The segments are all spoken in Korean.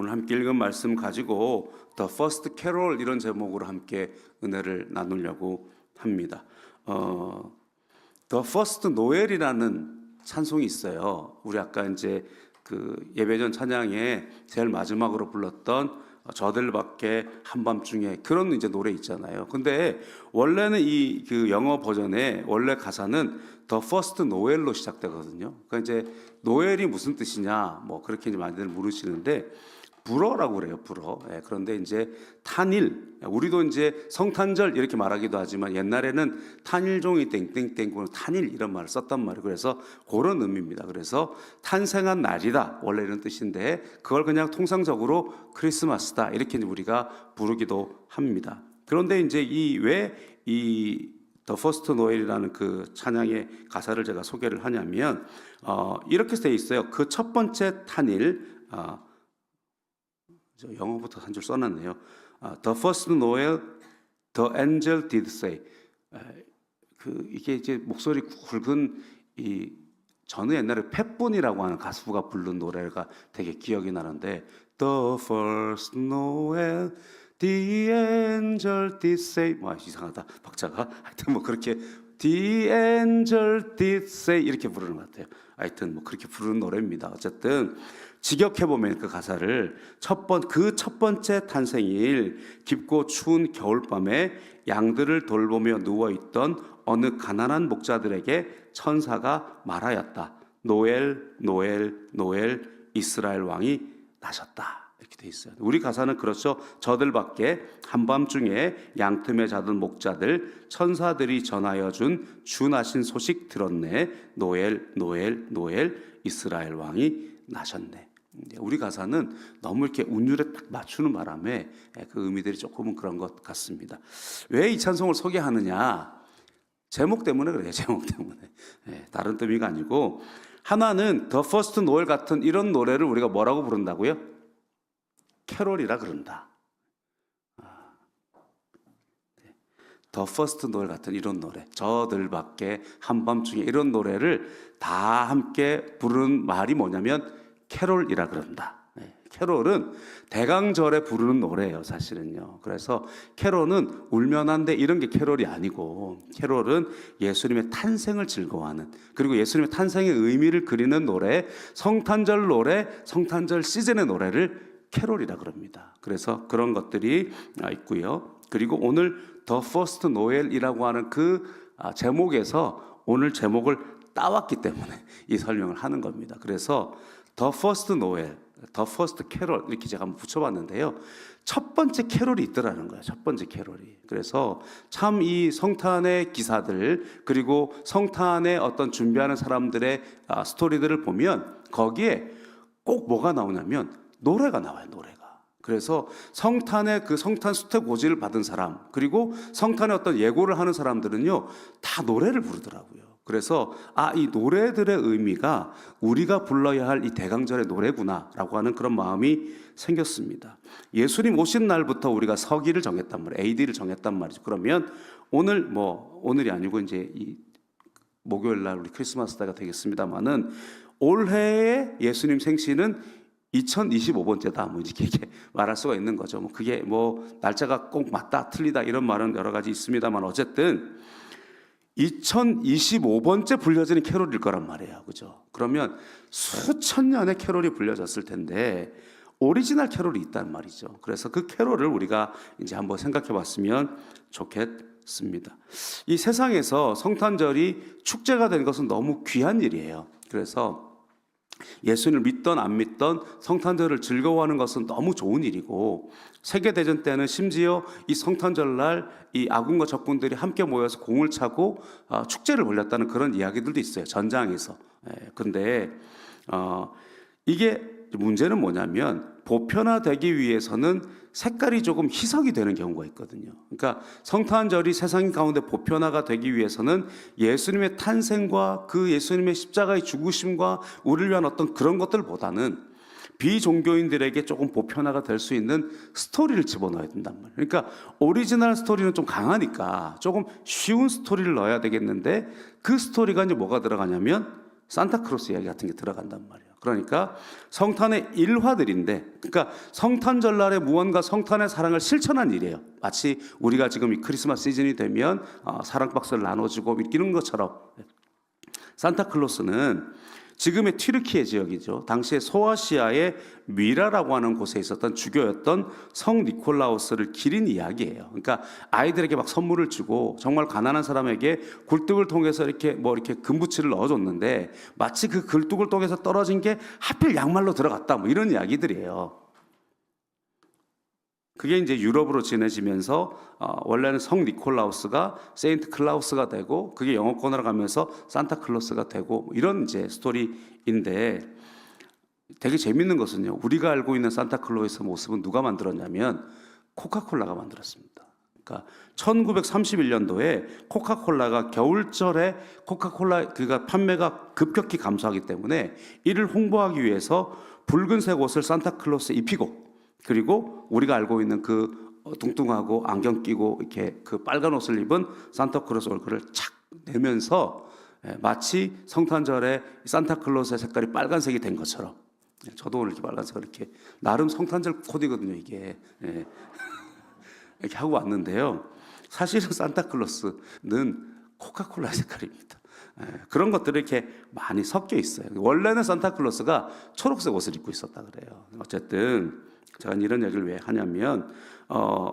오늘 함께 읽은 말씀 가지고 The First Carol 이런 제목으로 함께 은혜를 나누려고 합니다. The First Noel이라는 찬송이 있어요. 우리 아까 이제 그 예배전 찬양에 제일 마지막으로 불렀던 저들밖에 한밤중에 그런 이제 노래 있잖아요. 근데 원래는 이 그 영어 버전의 원래 가사는 The First Noel로 시작되거든요. 그러니까 이제 노엘이 무슨 뜻이냐 뭐 그렇게 이제 많이들 물으시는데 불어라고 그래요. 불어. 예, 그런데 이제 탄일, 우리도 이제 성탄절 이렇게 말하기도 하지만 옛날에는 탄일종이 땡땡땡 탄일 이런 말을 썼단 말이에요. 그래서 그런 의미입니다. 그래서 탄생한 날이다 원래 이런 뜻인데 그걸 그냥 통상적으로 크리스마스다 이렇게 우리가 부르기도 합니다. 그런데 이제 이 왜 이 The First Noel이라는 그 찬양의 가사를 제가 소개를 하냐면 이렇게 돼 있어요. 그 첫 번째 탄일. 영어부터 한 줄 써놨네요. The first Noel, the angel did say. 이게 이제 목소리 굵은 이 저는 옛날에 팻분이라고 하는 가수가 부른 노래가 되게 기억이 나는데 The first Noel, the angel did say. 뭐 이상하다 박자가. 하여튼 뭐 그렇게 The angel did say 이렇게 부르는 것 같아요. 하여튼 뭐 그렇게 부르는 노래입니다. 어쨌든 직역해보면 그 가사를 첫 번째 탄생일 깊고 추운 겨울밤에 양들을 돌보며 누워있던 어느 가난한 목자들에게 천사가 말하였다. 노엘 노엘 노엘 이스라엘 왕이 나셨다. 이렇게 돼 있어요. 우리 가사는 그렇죠. 저들밖에 한밤중에 양틈에 자던 목자들 천사들이 전하여 준 주 나신 소식 들었네. 노엘 노엘 노엘 이스라엘 왕이 나셨네. 우리 가사는 너무 이렇게 운율에 딱 맞추는 바람에 그 의미들이 조금은 그런 것 같습니다. 왜 이 찬송을 소개하느냐? 제목 때문에 그래요. 제목 때문에. 다른 의미가 아니고 하나는 The First Noel 같은 이런 노래를 우리가 뭐라고 부른다고요? 캐롤이라 그런다. The First Noel 같은 이런 노래, 저들밖에 한밤중에 이런 노래를 다 함께 부르는 말이 뭐냐면 캐롤이라 그런다. 캐롤은 대강절에 부르는 노래예요, 사실은요. 그래서 캐롤은 울면 안 돼 이런 게 캐롤이 아니고 캐롤은 예수님의 탄생을 즐거워하는 그리고 예수님의 탄생의 의미를 그리는 노래, 성탄절 노래, 성탄절 시즌의 노래를 캐롤이라 그럽니다. 그래서 그런 것들이 있고요. 그리고 오늘 The First Noel이라고 하는 그 제목에서 오늘 제목을 따왔기 때문에 이 설명을 하는 겁니다. 그래서 The First Noel, The First Carol 이렇게 제가 한번 붙여봤는데요. 첫 번째 캐롤이 있더라는 거예요. 첫 번째 캐롤이. 그래서 참 이 성탄의 기사들 그리고 성탄의 어떤 준비하는 사람들의 스토리들을 보면 거기에 꼭 뭐가 나오냐면 노래가 나와요. 노래가. 그래서 성탄의 그 성탄 수태고지를 받은 사람 그리고 성탄의 어떤 예고를 하는 사람들은요 다 노래를 부르더라고요. 그래서 이 노래들의 의미가 우리가 불러야 할 이 대강절의 노래구나라고 하는 그런 마음이 생겼습니다. 예수님 오신 날부터 우리가 서기를 정했단 말이에요. AD를 정했단 말이죠. 그러면 오늘이 아니고 이제 이 목요일 날 우리 크리스마스 때가 되겠습니다만은 올해의 예수님 생신은 2025번째다. 뭐 이렇게 말할 수가 있는 거죠. 뭐 그게 뭐 날짜가 꼭 맞다, 틀리다 이런 말은 여러 가지 있습니다만 어쨌든 2025번째 불려지는 캐롤일 거란 말이에요. 그죠? 그러면 수천 년의 캐롤이 불려졌을 텐데 오리지널 캐롤이 있단 말이죠. 그래서 그 캐롤을 우리가 이제 한번 생각해 봤으면 좋겠습니다. 이 세상에서 성탄절이 축제가 된 것은 너무 귀한 일이에요. 그래서 예수님을 믿던 안 믿던 성탄절을 즐거워하는 것은 너무 좋은 일이고 세계대전 때는 심지어 이 성탄절날 이 아군과 적군들이 함께 모여서 공을 차고 축제를 벌였다는 그런 이야기들도 있어요. 전장에서. 근데 이게 문제는 뭐냐면 보편화되기 위해서는 색깔이 조금 희석이 되는 경우가 있거든요. 그러니까 성탄절이 세상 가운데 보편화가 되기 위해서는 예수님의 탄생과 그 예수님의 십자가의 죽으심과 우리를 위한 어떤 그런 것들보다는 비종교인들에게 조금 보편화가 될 수 있는 스토리를 집어넣어야 된단 말이에요. 그러니까 오리지널 스토리는 좀 강하니까 조금 쉬운 스토리를 넣어야 되겠는데 그 스토리가 이제 뭐가 들어가냐면 산타크로스 이야기 같은 게 들어간단 말이에요. 그러니까 성탄의 일화들인데, 그러니까 성탄 전날에 무언가 성탄의 사랑을 실천한 일이에요. 마치 우리가 지금 이 크리스마스 시즌이 되면 사랑 박스를 나눠주고 이런 것처럼 산타클로스는 지금의 튀르키예 지역이죠. 당시에 소아시아의 미라라고 하는 곳에 있었던 주교였던 성 니콜라우스를 기린 이야기예요. 그러니까 아이들에게 막 선물을 주고 정말 가난한 사람에게 굴뚝을 통해서 이렇게 금부치를 넣어줬는데 마치 그 굴뚝을 통해서 떨어진 게 하필 양말로 들어갔다, 이런 이야기들이에요. 그게 이제 유럽으로 지내지면서 원래는 성 니콜라우스가 세인트 클라우스가 되고, 그게 영어권으로 가면서 산타클로스가 되고, 이런 이제 스토리인데, 되게 재밌는 것은요, 우리가 알고 있는 산타클로스의 모습은 누가 만들었냐면 코카콜라가 만들었습니다. 그러니까 1931년도에 코카콜라가 겨울철에 코카콜라 그가 판매가 급격히 감소하기 때문에 이를 홍보하기 위해서 붉은색 옷을 산타클로스에 입히고, 그리고 우리가 알고 있는 그 뚱뚱하고 안경 끼고 이렇게 그 빨간 옷을 입은 산타클로스 얼굴을 착 내면서 마치 성탄절에 산타클로스의 색깔이 빨간색이 된 것처럼, 저도 오늘 이렇게 빨간색을 이렇게 나름 성탄절 코디거든요, 이게. 이렇게 하고 왔는데요. 사실은 산타클로스는 코카콜라 색깔입니다. 그런 것들이 이렇게 많이 섞여 있어요. 원래는 산타클로스가 초록색 옷을 입고 있었다 그래요. 어쨌든 제가 이런 얘기를 왜 하냐면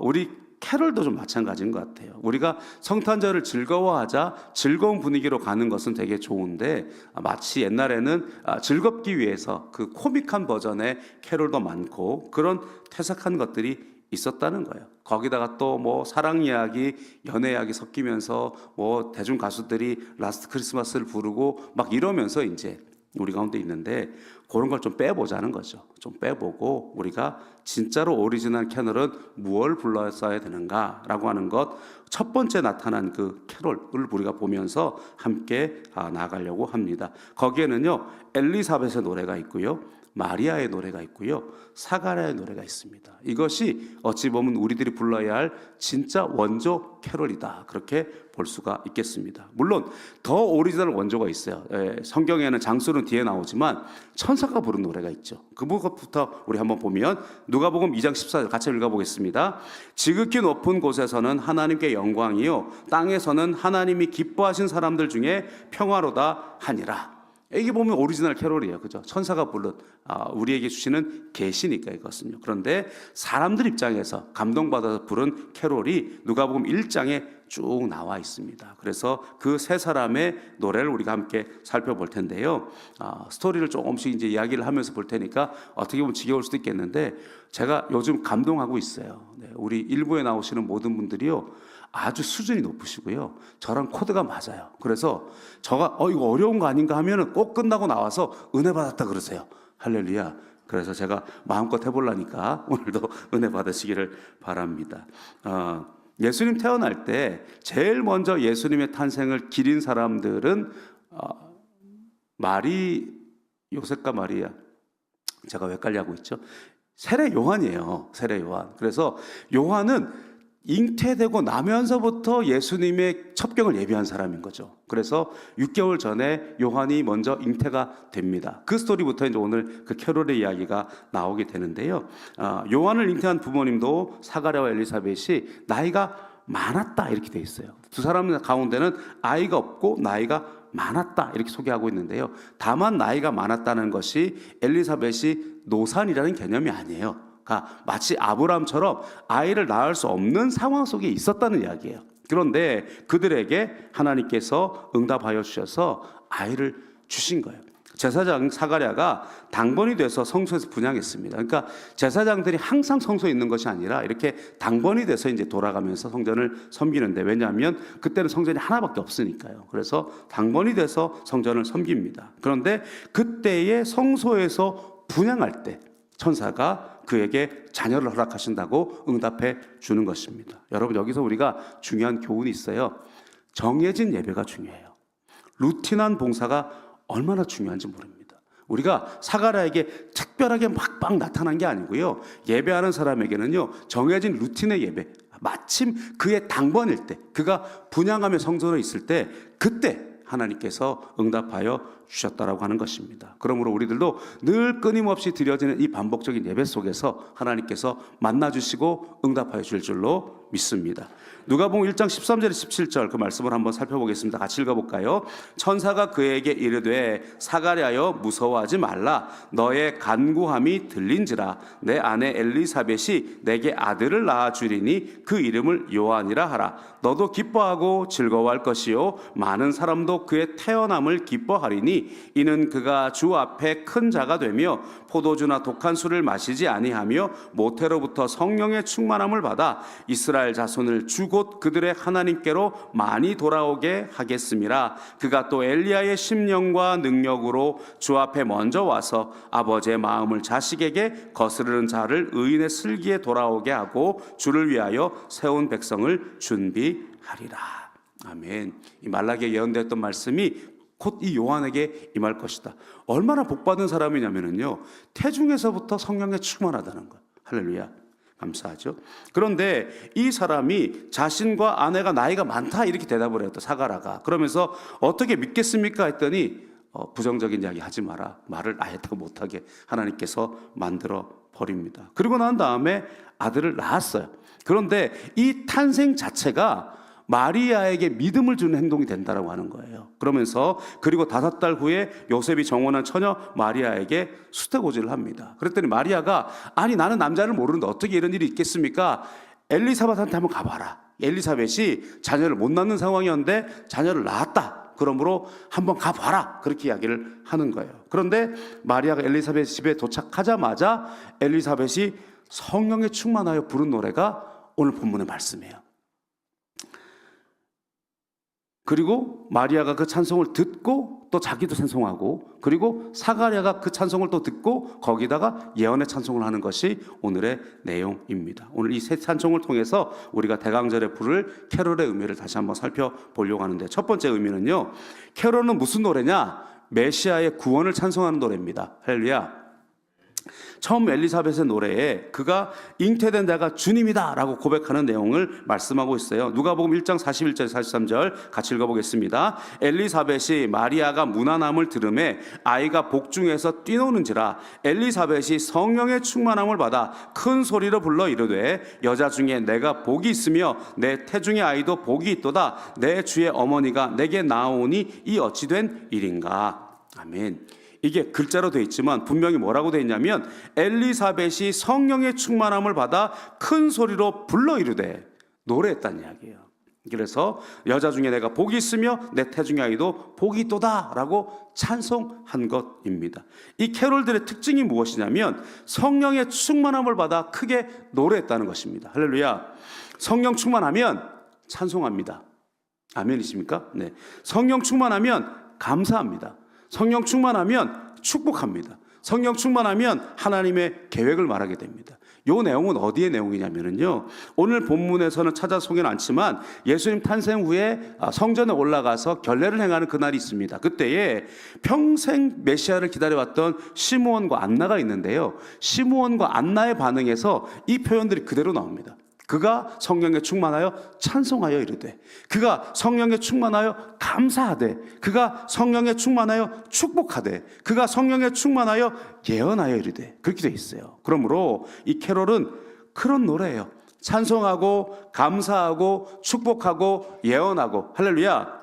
우리 캐럴도 좀 마찬가지인 것 같아요. 우리가 성탄절을 즐거워하자, 즐거운 분위기로 가는 것은 되게 좋은데, 마치 옛날에는 즐겁기 위해서 그 코믹한 버전의 캐럴도 많고 그런 퇴색한 것들이 있었다는 거예요. 거기다가 또 뭐 사랑 이야기, 연애 이야기 섞이면서 뭐 대중 가수들이 라스트 크리스마스를 부르고 막 이러면서 이제 우리 가운데 있는데, 그런 걸 좀 빼보자는 거죠. 좀 빼보고 우리가 진짜로 오리지널 캐럴은 무엇을 불렀어야 되는가라고 하는 것, 첫 번째 나타난 그 캐럴을 우리가 보면서 함께 나가려고 합니다. 거기에는요, 엘리사벳의 노래가 있고요, 마리아의 노래가 있고요, 사가랴의 노래가 있습니다. 이것이 어찌 보면 우리들이 불러야 할 진짜 원조 캐럴이다, 그렇게 볼 수가 있겠습니다. 물론 더 오리지널 원조가 있어요. 성경에는 장수는 뒤에 나오지만 천사가 부른 노래가 있죠. 그 부분부터 우리 한번 보면 누가복음 2장 14절 같이 읽어보겠습니다. 지극히 높은 곳에서는 하나님께 영광이요, 땅에서는 하나님이 기뻐하신 사람들 중에 평화로다 하니라. 이게 보면 오리지널 캐롤이에요, 그죠? 천사가 부른 우리에게 주시는 계시니까 이것은요. 그런데 사람들 입장에서 감동받아서 부른 캐롤이 누가복음 1장에 쭉 나와 있습니다. 그래서 그 세 사람의 노래를 우리가 함께 살펴볼 텐데요. 스토리를 조금씩 이제 이야기를 하면서 볼 테니까 어떻게 보면 지겨울 수도 있겠는데, 제가 요즘 감동하고 있어요. 우리 일부에 나오시는 모든 분들이요, 아주 수준이 높으시고요, 저랑 코드가 맞아요. 그래서 저가 이거 어려운 거 아닌가 하면은 꼭 끝나고 나와서 은혜 받았다 그러세요. 할렐루야. 그래서 제가 마음껏 해보려니까 오늘도 은혜 받으시기를 바랍니다. 예수님 태어날 때 제일 먼저 예수님의 탄생을 기린 사람들은 요셉과 마리아, 제가 왜 헷갈리고 있죠? 세례 요한이에요. 세례 요한. 그래서 요한은 잉태되고 나면서부터 예수님의 첩경을 예비한 사람인 거죠. 그래서 6개월 전에 요한이 먼저 잉태가 됩니다. 그 스토리부터 이제 오늘 그 캐롤의 이야기가 나오게 되는데요. 요한을 잉태한 부모님도 사가랴와 엘리사벳이 나이가 많았다 이렇게 돼 있어요. 두 사람 가운데는 아이가 없고 나이가 많았다 이렇게 소개하고 있는데요. 다만 나이가 많았다는 것이 엘리사벳이 노산이라는 개념이 아니에요. 마치 아브라함처럼 아이를 낳을 수 없는 상황 속에 있었다는 이야기예요. 그런데 그들에게 하나님께서 응답하여 주셔서 아이를 주신 거예요. 제사장 사가랴가 당번이 돼서 성소에서 분향했습니다. 그러니까 제사장들이 항상 성소에 있는 것이 아니라 이렇게 당번이 돼서 이제 돌아가면서 성전을 섬기는데, 왜냐하면 그때는 성전이 하나밖에 없으니까요. 그래서 당번이 돼서 성전을 섬깁니다. 그런데 그때의 성소에서 분향할 때 천사가 그에게 자녀를 허락하신다고 응답해 주는 것입니다. 여러분, 여기서 우리가 중요한 교훈이 있어요. 정해진 예배가 중요해요. 루틴한 봉사가 얼마나 중요한지 모릅니다. 우리가 사가랴에게 특별하게 막막 나타난 게 아니고요, 예배하는 사람에게는요, 정해진 루틴의 예배, 마침 그의 당번일 때, 그가 분향하며 성전에 있을 때, 그때 하나님께서 응답하여 주셨다라고 하는 것입니다. 그러므로 우리들도 늘 끊임없이 드려지는 이 반복적인 예배 속에서 하나님께서 만나주시고 응답하여 주실 줄로 믿습니다. 누가복음 1장 13절에 17절 그 말씀을 한번 살펴보겠습니다. 같이 읽어볼까요? 천사가 그에게 이르되 사가랴여 무서워하지 말라. 너의 간구함이 들린지라. 내 아내 엘리사벳이 내게 아들을 낳아주리니 그 이름을 요한이라 하라. 너도 기뻐하고 즐거워할 것이요 많은 사람도 그의 태어남을 기뻐하리니 이는 그가 주 앞에 큰 자가 되며 포도주나 독한 술을 마시지 아니하며 모태로부터 성령의 충만함을 받아 이스라엘 자손을 주곧 그들의 하나님께로 많이 돌아오게 하겠음이라. 그가 또 엘리야의 심령과 능력으로 주 앞에 먼저 와서 아버지의 마음을 자식에게 거스르는 자를 의인의 슬기에 돌아오게 하고 주를 위하여 세운 백성을 준비하리라. 아멘. 이 말라기에 예언되었던 말씀이 곧 이 요한에게 임할 것이다. 얼마나 복받은 사람이냐면요, 태중에서부터 성령에 충만하다는 것. 할렐루야. 감사하죠. 그런데 이 사람이 자신과 아내가 나이가 많다 이렇게 대답을 해요. 또 사가라가. 그러면서 어떻게 믿겠습니까 했더니 부정적인 이야기 하지 마라. 말을 아예 더 못하게 하나님께서 만들어 버립니다. 그리고 난 다음에 아들을 낳았어요. 그런데 이 탄생 자체가 마리아에게 믿음을 주는 행동이 된다라고 하는 거예요. 그러면서 그리고 5달 후에 요셉이 정원한 처녀 마리아에게 수태고지를 합니다. 그랬더니 마리아가 아니 나는 남자를 모르는데 어떻게 이런 일이 있겠습니까? 엘리사벳한테 한번 가봐라. 엘리사벳이 자녀를 못 낳는 상황이었는데 자녀를 낳았다. 그러므로 한번 가봐라. 그렇게 이야기를 하는 거예요. 그런데 마리아가 엘리사벳 집에 도착하자마자 엘리사벳이 성령에 충만하여 부른 노래가 오늘 본문의 말씀이에요. 그리고 마리아가 그 찬송을 듣고 또 자기도 찬송하고 그리고 사가랴가 그 찬송을 또 듣고 거기다가 예언의 찬송을 하는 것이 오늘의 내용입니다. 오늘 이 세 찬송을 통해서 우리가 대강절에 부를 캐롤의 의미를 다시 한번 살펴보려고 하는데 첫 번째 의미는요, 캐롤은 무슨 노래냐? 메시아의 구원을 찬송하는 노래입니다. 할렐루야. 처음 엘리사벳의 노래에 그가 잉태된 자가 주님이다 라고 고백하는 내용을 말씀하고 있어요. 누가복음 1장 41절 43절 같이 읽어보겠습니다. 엘리사벳이 마리아가 무난함을 들음에 아이가 복중에서 뛰노는지라. 엘리사벳이 성령의 충만함을 받아 큰 소리로 불러 이르되 여자 중에 내가 복이 있으며 내 태중의 아이도 복이 있도다. 내 주의 어머니가 내게 나오니 이 어찌 된 일인가. 아멘. 이게 글자로 되어 있지만 분명히 뭐라고 되어 있냐면 엘리사벳이 성령의 충만함을 받아 큰 소리로 불러 이르되 노래했다는 이야기예요. 그래서 여자 중에 내가 복이 있으며 내 태중의 아이도 복이 있도다 라고 찬송한 것입니다. 이 캐롤들의 특징이 무엇이냐면 성령의 충만함을 받아 크게 노래했다는 것입니다. 할렐루야. 성령 충만하면 찬송합니다. 아멘이십니까? 네. 성령 충만하면 감사합니다. 성령 충만하면 축복합니다. 성령 충만하면 하나님의 계획을 말하게 됩니다. 이 내용은 어디의 내용이냐면요, 오늘 본문에서는 찾아 소개는 않지만 예수님 탄생 후에 성전에 올라가서 결례를 행하는 그날이 있습니다. 그때에 평생 메시아를 기다려왔던 시므온과 안나가 있는데요, 시므온과 안나의 반응에서 이 표현들이 그대로 나옵니다. 그가 성령에 충만하여 찬송하여 이르되, 그가 성령에 충만하여 감사하되, 그가 성령에 충만하여 축복하되, 그가 성령에 충만하여 예언하여 이르되, 그렇게 되어 있어요. 그러므로 이 캐롤은 그런 노래예요. 찬송하고 감사하고 축복하고 예언하고. 할렐루야.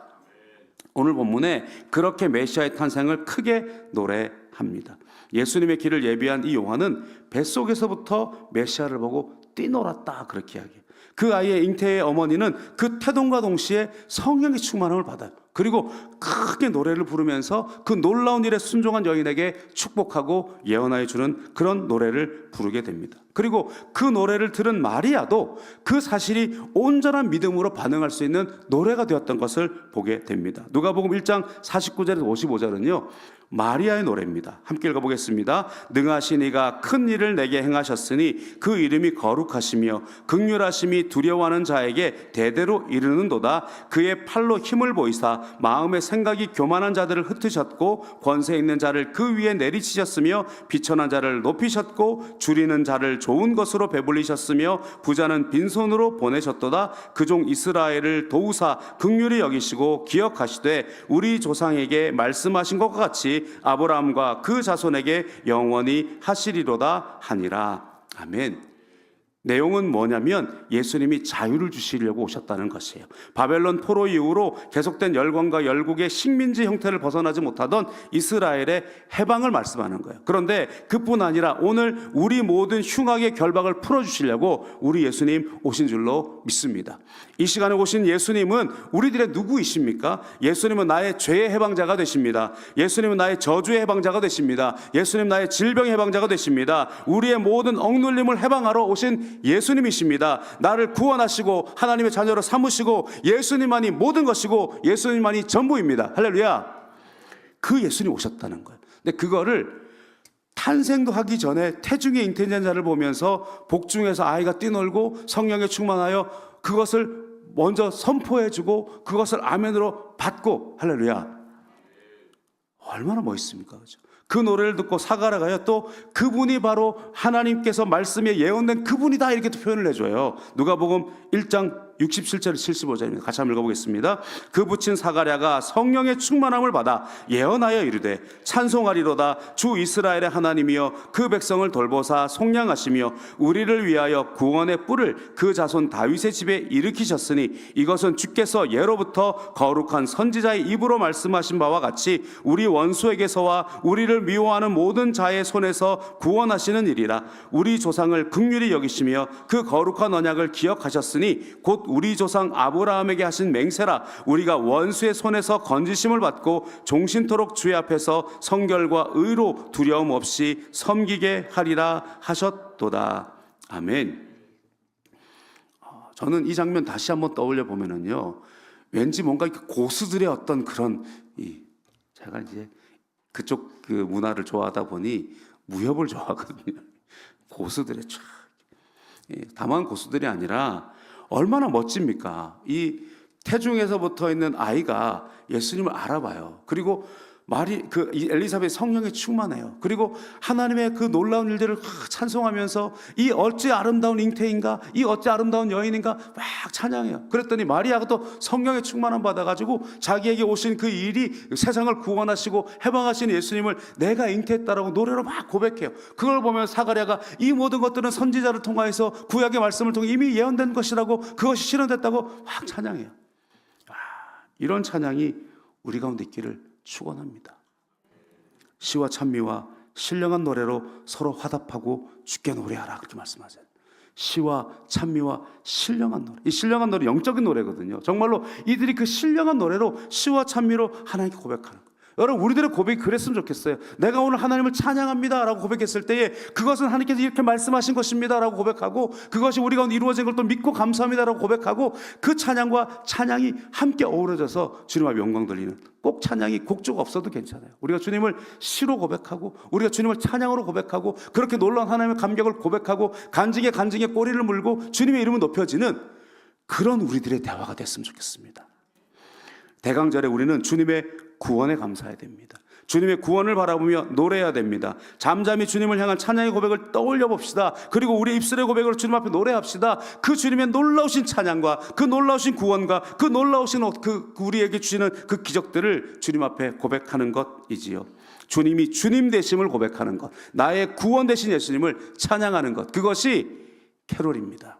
오늘 본문에 그렇게 메시아의 탄생을 크게 노래합니다. 예수님의 길을 예비한 이 요한은 뱃속에서부터 메시아를 보고 뛰놀았다 그렇게 이야기해요. 그 아이의 잉태의 어머니는 그 태동과 동시에 성령의 충만함을 받아요. 그리고 크게 노래를 부르면서 그 놀라운 일에 순종한 여인에게 축복하고 예언하여 주는 그런 노래를 부르게 됩니다. 그리고 그 노래를 들은 마리아도 그 사실이 온전한 믿음으로 반응할 수 있는 노래가 되었던 것을 보게 됩니다. 누가복음 1장 49절에서 55절은요 마리아의 노래입니다. 함께 읽어보겠습니다. 능하신 이가 큰 일을 내게 행하셨으니 그 이름이 거룩하시며 긍휼하심이 두려워하는 자에게 대대로 이르는도다. 그의 팔로 힘을 보이사 마음의 생각이 교만한 자들을 흩으셨고 권세 있는 자를 그 위에 내리치셨으며 비천한 자를 높이셨고 줄이는 자를 좋은 것으로 배불리셨으며 부자는 빈손으로 보내셨도다. 그 종 이스라엘을 도우사 긍휼히 여기시고 기억하시되 우리 조상에게 말씀하신 것과 같이 아브라함과 그 자손에게 영원히 하시리로다 하니라. 아멘. 내용은 뭐냐면 예수님이 자유를 주시려고 오셨다는 것이에요. 바벨론 포로 이후로 계속된 열광과 열국의 식민지 형태를 벗어나지 못하던 이스라엘의 해방을 말씀하는 거예요. 그런데 그뿐 아니라 오늘 우리 모든 흉악의 결박을 풀어주시려고 우리 예수님 오신 줄로 믿습니다. 이 시간에 오신 예수님은 우리들의 누구이십니까? 예수님은 나의 죄의 해방자가 되십니다. 예수님은 나의 저주의 해방자가 되십니다. 예수님 나의 질병의 해방자가 되십니다. 우리의 모든 억눌림을 해방하러 오신 예수님이십니다. 나를 구원하시고 하나님의 자녀로 삼으시고 예수님만이 모든 것이고 예수님만이 전부입니다. 할렐루야. 그 예수님 오셨다는 거예요. 근데 그거를 탄생도 하기 전에 태중의 잉태된 자를 보면서 복중에서 아이가 뛰놀고 성령에 충만하여 그것을 먼저 선포해주고 그것을 아멘으로 받고, 할렐루야. 얼마나 멋있습니까? 그렇죠? 그 노래를 듣고 사가랴가요 또 그분이 바로 하나님께서 말씀에 예언된 그분이다 이렇게 또 표현을 해줘요. 누가복음 1장 67절 75절입니다. 같이 한번 읽어보겠습니다. 그 붙인 사가랴가 성령의 충만함을 받아 예언하여 이르되 찬송하리로다. 주 이스라엘의 하나님이여 그 백성을 돌보사 속량하시며 우리를 위하여 구원의 뿔을 그 자손 다윗의 집에 일으키셨으니 이것은 주께서 예로부터 거룩한 선지자의 입으로 말씀하신 바와 같이 우리 원수에게서와 우리를 미워하는 모든 자의 손에서 구원하시는 일이라. 우리 조상을 긍휼히 여기시며 그 거룩한 언약을 기억하셨으니 곧 우리 조상 아브라함에게 하신 맹세라. 우리가 원수의 손에서 건지심을 받고 종신토록 주의 앞에서 성결과 의로 두려움 없이 섬기게 하리라 하셨도다. 아멘. 저는 이 장면 다시 한번 떠올려 보면은요, 왠지 뭔가 고수들의 어떤 그런 제가 이제 그쪽 그 문화를 좋아하다 보니 무협을 좋아하거든요. 고수들의 쫙 다만 고수들이 아니라 얼마나 멋집니까? 이 태중에서 붙어 있는 아이가 예수님을 알아봐요. 그리고 이 엘리사벳 성령에 충만해요. 그리고 하나님의 그 놀라운 일들을 찬송하면서 이 어찌 아름다운 잉태인가, 이 어찌 아름다운 여인인가 막 찬양해요. 그랬더니 마리아가 또 성령에 충만함 받아가지고 자기에게 오신 그 일이 세상을 구원하시고 해방하신 예수님을 내가 잉태했다라고 노래로 막 고백해요. 그걸 보면 사가랴가 이 모든 것들은 선지자를 통하여서 구약의 말씀을 통해 이미 예언된 것이라고, 그것이 실현됐다고 막 찬양해요. 이런 찬양이 우리 가운데 있기를 축원합니다. 시와 찬미와 신령한 노래로 서로 화답하고 주께 노래하라 그렇게 말씀하세요. 시와 찬미와 신령한 노래. 이 신령한 노래 영적인 노래거든요. 정말로 이들이 그 신령한 노래로 시와 찬미로 하나님께 고백하는 거예요. 여러분, 우리들의 고백이 그랬으면 좋겠어요. 내가 오늘 하나님을 찬양합니다 라고 고백했을 때에 그것은 하나님께서 이렇게 말씀하신 것입니다 라고 고백하고, 그것이 우리 가운데 이루어진 걸 또 믿고 감사합니다 라고 고백하고, 그 찬양과 찬양이 함께 어우러져서 주님 앞에 영광 돌리는, 꼭 찬양이 곡조가 없어도 괜찮아요. 우리가 주님을 시로 고백하고 우리가 주님을 찬양으로 고백하고 그렇게 놀라운 하나님의 감격을 고백하고 간증에 꼬리를 물고 주님의 이름을 높여지는 그런 우리들의 대화가 됐으면 좋겠습니다. 대강절에 우리는 주님의 구원에 감사해야 됩니다. 주님의 구원을 바라보며 노래해야 됩니다. 잠잠히 주님을 향한 찬양의 고백을 떠올려 봅시다. 그리고 우리 입술의 고백으로 주님 앞에 노래합시다. 그 주님의 놀라우신 찬양과 그 놀라우신 구원과 그 놀라우신 우리에게 주시는 그 기적들을 주님 앞에 고백하는 것이지요. 주님이 주님 되심을 고백하는 것, 나의 구원 되신 예수님을 찬양하는 것, 그것이 캐롤입니다.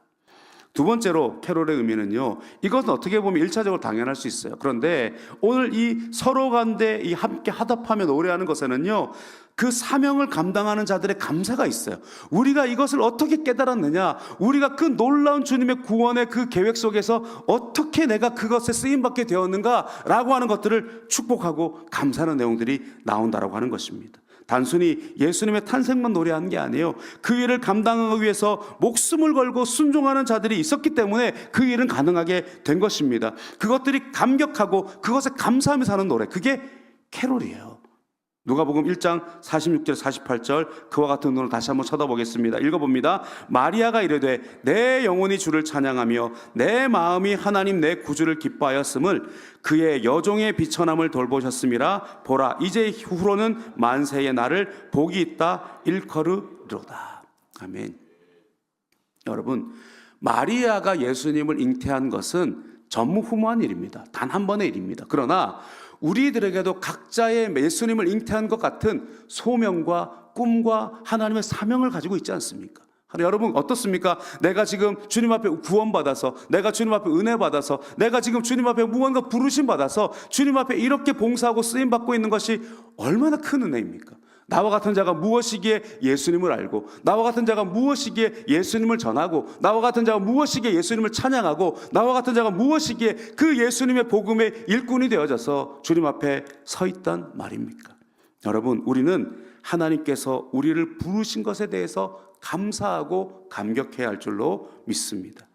두 번째로 캐롤의 의미는요, 이것은 어떻게 보면 1차적으로 당연할 수 있어요. 그런데 오늘 이 서로 간데 이 함께 화답하며 노래하는 것에는요, 그 사명을 감당하는 자들의 감사가 있어요. 우리가 이것을 어떻게 깨달았느냐, 우리가 그 놀라운 주님의 구원의 그 계획 속에서 어떻게 내가 그것에 쓰임받게 되었는가 라고 하는 것들을 축복하고 감사하는 내용들이 나온다라고 하는 것입니다. 단순히 예수님의 탄생만 노래하는 게 아니에요. 그 일을 감당하기 위해서 목숨을 걸고 순종하는 자들이 있었기 때문에 그 일은 가능하게 된 것입니다. 그것들이 감격하고 그것에 감사하며 사는 노래, 그게 캐롤이에요. 누가복음 1장 46절 48절 그와 같은 눈으로 다시 한번 쳐다보겠습니다. 읽어봅니다. 마리아가 이르되 내 영혼이 주를 찬양하며 내 마음이 하나님 내 구주를 기뻐하였음을 그의 여종의 비천함을 돌보셨음이라. 보라 이제 후로는 만세의 나를 복이 있다 일컬으리로다. 아멘. 여러분, 마리아가 예수님을 잉태한 것은 전무후무한 일입니다. 단 한 번의 일입니다. 그러나 우리들에게도 각자의 예수님을 잉태한 것 같은 소명과 꿈과 하나님의 사명을 가지고 있지 않습니까? 여러분 어떻습니까? 내가 지금 주님 앞에 구원받아서, 내가 주님 앞에 은혜 받아서, 내가 지금 주님 앞에 무언가 부르심 받아서 주님 앞에 이렇게 봉사하고 쓰임 받고 있는 것이 얼마나 큰 은혜입니까? 나와 같은 자가 무엇이기에 예수님을 알고, 나와 같은 자가 무엇이기에 예수님을 전하고, 나와 같은 자가 무엇이기에 예수님을 찬양하고, 나와 같은 자가 무엇이기에 그 예수님의 복음의 일꾼이 되어져서 주님 앞에 서 있단 말입니까? 여러분, 우리는 하나님께서 우리를 부르신 것에 대해서 감사하고 감격해야 할 줄로 믿습니다.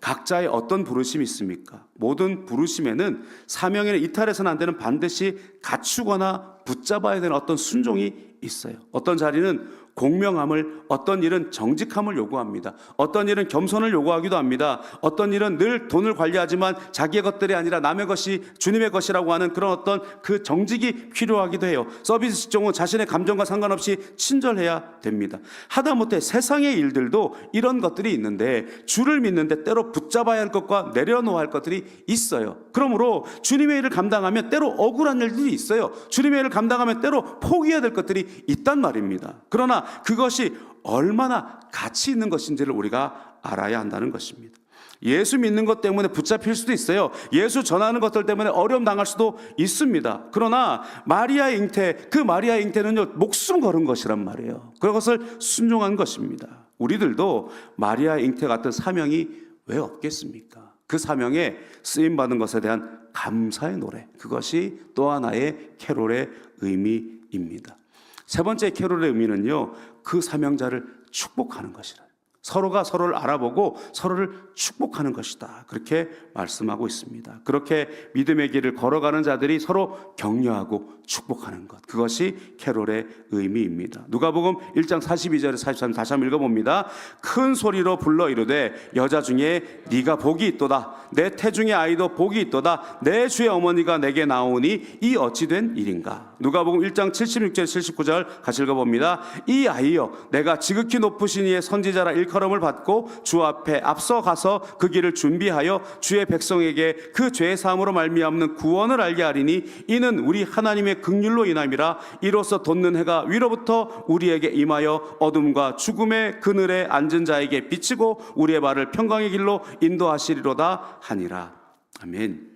각자의 어떤 부르심이 있습니까? 모든 부르심에는 사명에 이탈해서는 안 되는 반드시 갖추거나 붙잡아야 되는 어떤 순종이 있어요. 어떤 자리는 공명함을, 어떤 일은 정직함을 요구합니다. 어떤 일은 겸손을 요구하기도 합니다. 어떤 일은 늘 돈을 관리하지만 자기의 것들이 아니라 남의 것이 주님의 것이라고 하는 그런 어떤 그 정직이 필요하기도 해요. 서비스 직종은 자신의 감정과 상관없이 친절해야 됩니다. 하다못해 세상의 일들도 이런 것들이 있는데 주를 믿는데 때로 붙잡아야 할 것과 내려놓아야 할 것들이 있어요. 그러므로 주님의 일을 감당하면 때로 억울한 일들이 있어요. 주님의 일을 감당하면 때로 포기해야 될 것들이 있단 말입니다. 그러나 그것이 얼마나 가치 있는 것인지를 우리가 알아야 한다는 것입니다. 예수 믿는 것 때문에 붙잡힐 수도 있어요. 예수 전하는 것들 때문에 어려움 당할 수도 있습니다. 그러나 마리아의 잉태, 그 마리아의 잉태는요, 목숨 걸은 것이란 말이에요. 그것을 순종한 것입니다. 우리들도 마리아의 잉태 같은 사명이 왜 없겠습니까? 그 사명에 쓰임받은 것에 대한 감사의 노래, 그것이 또 하나의 캐롤의 의미입니다. 세 번째 캐롤의 의미는요, 그 사명자를 축복하는 것이라. 서로가 서로를 알아보고 서로를 축복하는 것이다. 그렇게 말씀하고 있습니다. 그렇게 믿음의 길을 걸어가는 자들이 서로 격려하고 축복하는 것. 그것이 캐롤의 의미입니다. 누가복음 1장 42절에 43절 다시 한번 읽어봅니다. 큰 소리로 불러 이르되 여자 중에 네가 복이 있도다. 내 태중의 아이도 복이 있도다. 내 주의 어머니가 내게 나오니 이 어찌 된 일인가. 누가복음 1장 76절 79절 같이 읽어봅니다. 이 아이여 내가 지극히 높으신 이의 선지자라 일컬음을 받고 주 앞에 앞서 가서 그 길을 준비하여 주의 백성에게 그 죄 사함으로 말미암는 구원을 알게 하리니 이는 우리 하나님의 긍휼로 인함이라. 이로써 돋는 해가 위로부터 우리에게 임하여 어둠과 죽음의 그늘에 앉은 자에게 비치고 우리의 발을 평강의 길로 인도하시리로다 하니라. 아멘.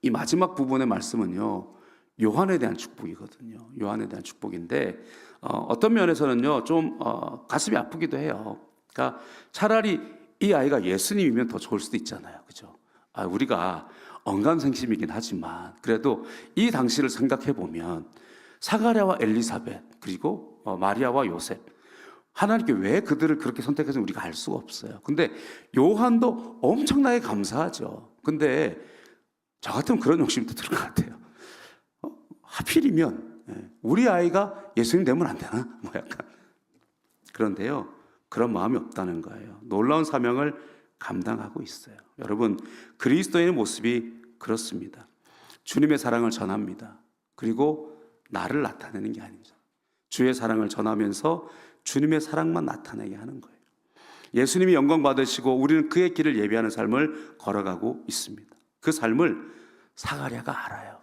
이 마지막 부분의 말씀은요, 요한에 대한 축복이거든요. 요한에 대한 축복인데 어떤 면에서는요 좀 가슴이 아프기도 해요. 그러니까 차라리 이 아이가 예수님이면 더 좋을 수도 있잖아요, 그죠? 우리가 언감생심이긴 하지만 그래도 이 당시를 생각해 보면 사가랴와 엘리사벳 그리고 마리아와 요셉, 하나님께 왜 그들을 그렇게 선택해서 우리가 알 수가 없어요. 근데 요한도 엄청나게 감사하죠. 근데 저 같으면 그런 욕심도 들 것 같아요. 하필이면 우리 아이가 예수님 되면 안 되나? 뭐 약간 그런데요, 그런 마음이 없다는 거예요. 놀라운 사명을 감당하고 있어요. 여러분, 그리스도인의 모습이 그렇습니다. 주님의 사랑을 전합니다. 그리고 나를 나타내는 게 아니죠. 주의 사랑을 전하면서 주님의 사랑만 나타내게 하는 거예요. 예수님이 영광 받으시고 우리는 그의 길을 예비하는 삶을 걸어가고 있습니다. 그 삶을 사가랴가 알아요.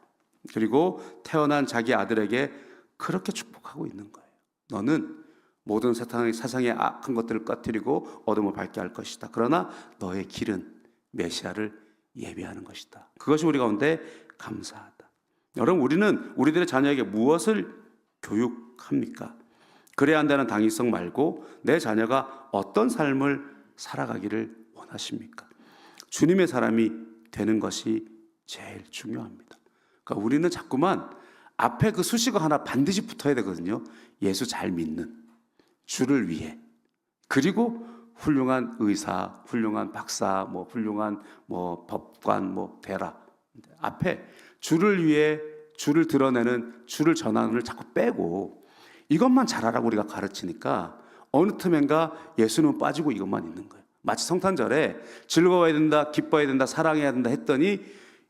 그리고 태어난 자기 아들에게 그렇게 축복하고 있는 거예요. 너는 모든 세상의 악한 것들을 꺼뜨리고 어둠을 밝게 할 것이다. 그러나 너의 길은 메시아를 예비하는 것이다. 그것이 우리 가운데 감사하다. 여러분, 우리는 우리들의 자녀에게 무엇을 교육합니까? 그래야 한다는 당위성 말고 내 자녀가 어떤 삶을 살아가기를 원하십니까? 주님의 사람이 되는 것이 제일 중요합니다. 그러니까 우리는 자꾸만 앞에 그 수식어 하나 반드시 붙어야 되거든요. 예수 잘 믿는, 주를 위해, 그리고 훌륭한 의사, 훌륭한 박사, 훌륭한 법관, 대라. 앞에 주를 위해, 주를 드러내는, 주를 전하는을 자꾸 빼고 이것만 잘하라고 우리가 가르치니까 어느 틈엔가 예수님은 빠지고 이것만 있는 거예요. 마치 성탄절에 즐거워야 된다, 기뻐해야 된다, 사랑해야 된다 했더니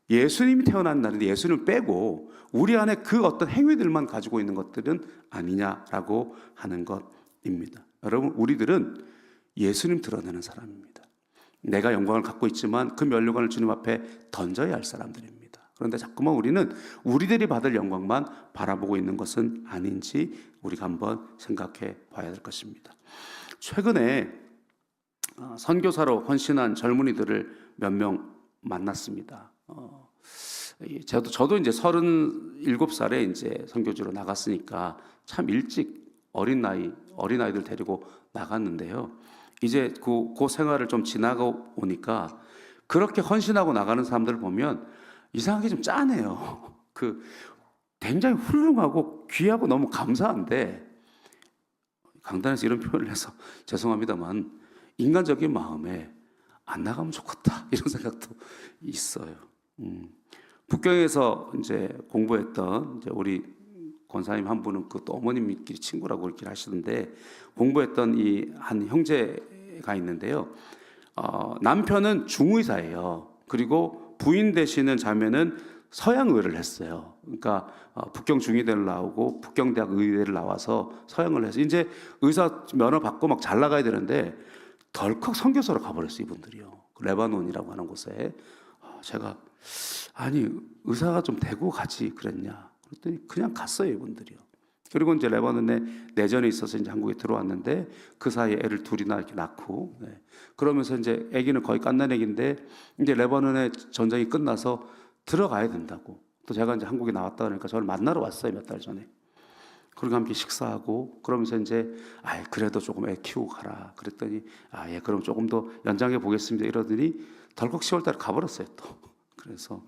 예수님이 태어난 날인데 예수님을 빼고 우리 안에 그 어떤 행위들만 가지고 있는 것들은 아니냐라고 하는 것입니다. 여러분, 우리들은 예수님 드러내는 사람입니다. 내가 영광을 갖고 있지만 그 면류관을 주님 앞에 던져야 할 사람들입니다. 그런데 자꾸만 우리는 우리들이 받을 영광만 바라보고 있는 것은 아닌지 우리가 한번 생각해 봐야 될 것입니다. 최근에 선교사로 헌신한 젊은이들을 몇 명 만났습니다. 저도 이제 37살에 이제 선교지로 나갔으니까 참 일찍 어린아이들 데리고 나갔는데요. 이제 그 생활을 좀 지나고 오니까 그렇게 헌신하고 나가는 사람들을 보면 이상하게 좀 짠해요. 굉장히 훌륭하고 귀하고 너무 감사한데, 강단에서 이런 표현을 해서 죄송합니다만 인간적인 마음에 안 나가면 좋겠다 이런 생각도 있어요. 북경에서 이제 공부했던 이제 우리 권사님 한 분은 그 또 어머님끼리 친구라고 이렇게 하시던데, 공부했던 이 한 형제가 있는데요. 남편은 중의사예요. 그리고 부인 되시는 자매는 서양의를 했어요. 그러니까 북경 중의대를 나오고 북경대학 의대를 나와서 서양을 해서 이제 의사 면허 받고 막 잘 나가야 되는데 덜컥 선교사로 가버렸어요, 이분들이요. 레바논이라고 하는 곳에. 제가 아니 의사가 좀 되고 가지 그랬냐 그랬더니 그냥 갔어요, 이분들이요. 그리고 이제 레바논에 내전이 있어서 이제 한국에 들어왔는데 그 사이에 애를 둘이나 이렇게 낳고, 그러면서 이제 아기는 거의 갓난 아기인데 이제 레바논에 전쟁이 끝나서 들어가야 된다고. 또 제가 이제 한국에 나왔다 그러니까 저를 만나러 왔어요, 몇 달 전에. 그리고 함께 식사하고 그러면서 이제 그래도 조금 애 키우고 가라 그랬더니 예 그럼 조금 더 연장해 보겠습니다 이러더니 덜컥 10월달에 가버렸어요 또. 그래서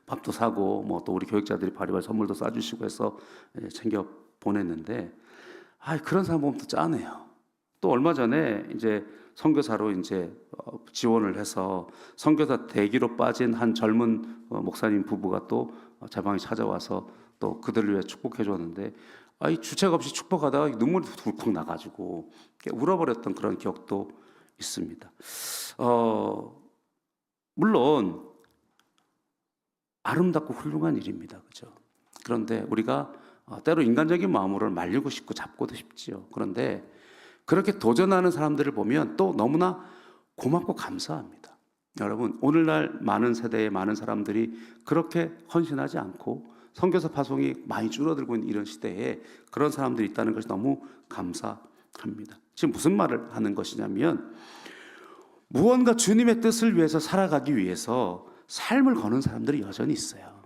밥도 사고 뭐 또 우리 교육자들이 바리바리 선물도 싸주시고 해서 챙겨 보냈는데 그런 사람 보면 또 짠해요. 또 얼마 전에 이제 선교사로 이제 지원을 해서 선교사 대기로 빠진 한 젊은 목사님 부부가 또 제 방에 찾아와서 또 그들을 위해 축복해 줬는데 주책 없이 축복하다가 눈물이 덜컥 나가지고 울어버렸던 그런 기억도 있습니다. 물론 아름답고 훌륭한 일입니다, 그렇죠? 그런데 우리가 때로 인간적인 마음으로 말리고 싶고 잡고도 싶지요. 그런데 그렇게 도전하는 사람들을 보면 또 너무나 고맙고 감사합니다. 여러분, 오늘날 많은 세대의 많은 사람들이 그렇게 헌신하지 않고 선교사 파송이 많이 줄어들고 있는 이런 시대에 그런 사람들이 있다는 것이 너무 감사합니다. 지금 무슨 말을 하는 것이냐면 무언가 주님의 뜻을 위해서 살아가기 위해서 삶을 거는 사람들이 여전히 있어요.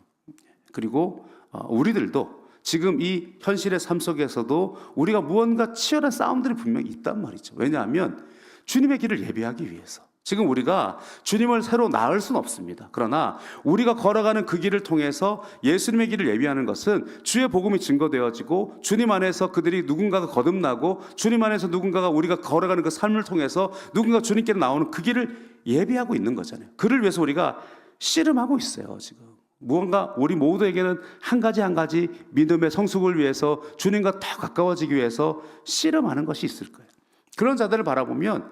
그리고 우리들도 지금 이 현실의 삶 속에서도 우리가 무언가 치열한 싸움들이 분명히 있단 말이죠. 왜냐하면 주님의 길을 예비하기 위해서. 지금 우리가 주님을 새로 낳을 수는 없습니다. 그러나 우리가 걸어가는 그 길을 통해서 예수님의 길을 예비하는 것은 주의 복음이 증거되어지고 주님 안에서 그들이 누군가가 거듭나고 주님 안에서 누군가가 우리가 걸어가는 그 삶을 통해서 누군가 주님께로 나오는 그 길을 예비하고 있는 거잖아요. 그를 위해서 우리가 씨름하고 있어요. 지금 무언가 우리 모두에게는 한 가지 믿음의 성숙을 위해서 주님과 더 가까워지기 위해서 씨름하는 것이 있을 거예요. 그런 자들을 바라보면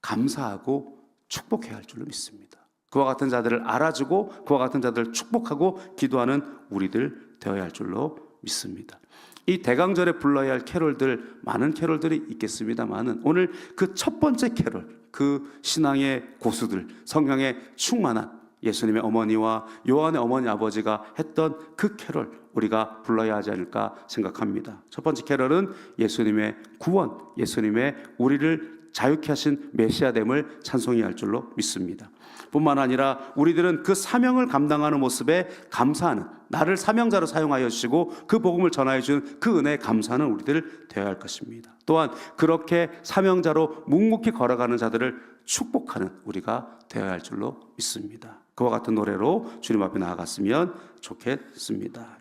감사하고 축복해야 할 줄로 믿습니다. 그와 같은 자들을 알아주고 그와 같은 자들을 축복하고 기도하는 우리들 되어야 할 줄로 믿습니다. 이 대강절에 불러야 할 캐롤들, 많은 캐롤들이 있겠습니다만은 오늘 그 첫 번째 캐롤, 그 신앙의 고수들, 성령에 충만한 예수님의 어머니와 요한의 어머니 아버지가 했던 그 캐롤 우리가 불러야 하지 않을까 생각합니다. 첫 번째 캐롤은 예수님의 구원, 예수님의 우리를 자유케 하신 메시아됨을 찬송해야 할 줄로 믿습니다. 뿐만 아니라 우리들은 그 사명을 감당하는 모습에 감사하는, 나를 사명자로 사용하여 주시고 그 복음을 전하여 준 그 은혜에 감사하는 우리들 되어야 할 것입니다. 또한 그렇게 사명자로 묵묵히 걸어가는 자들을 축복하는 우리가 되어야 할 줄로 믿습니다. 그와 같은 노래로 주님 앞에 나아갔으면 좋겠습니다.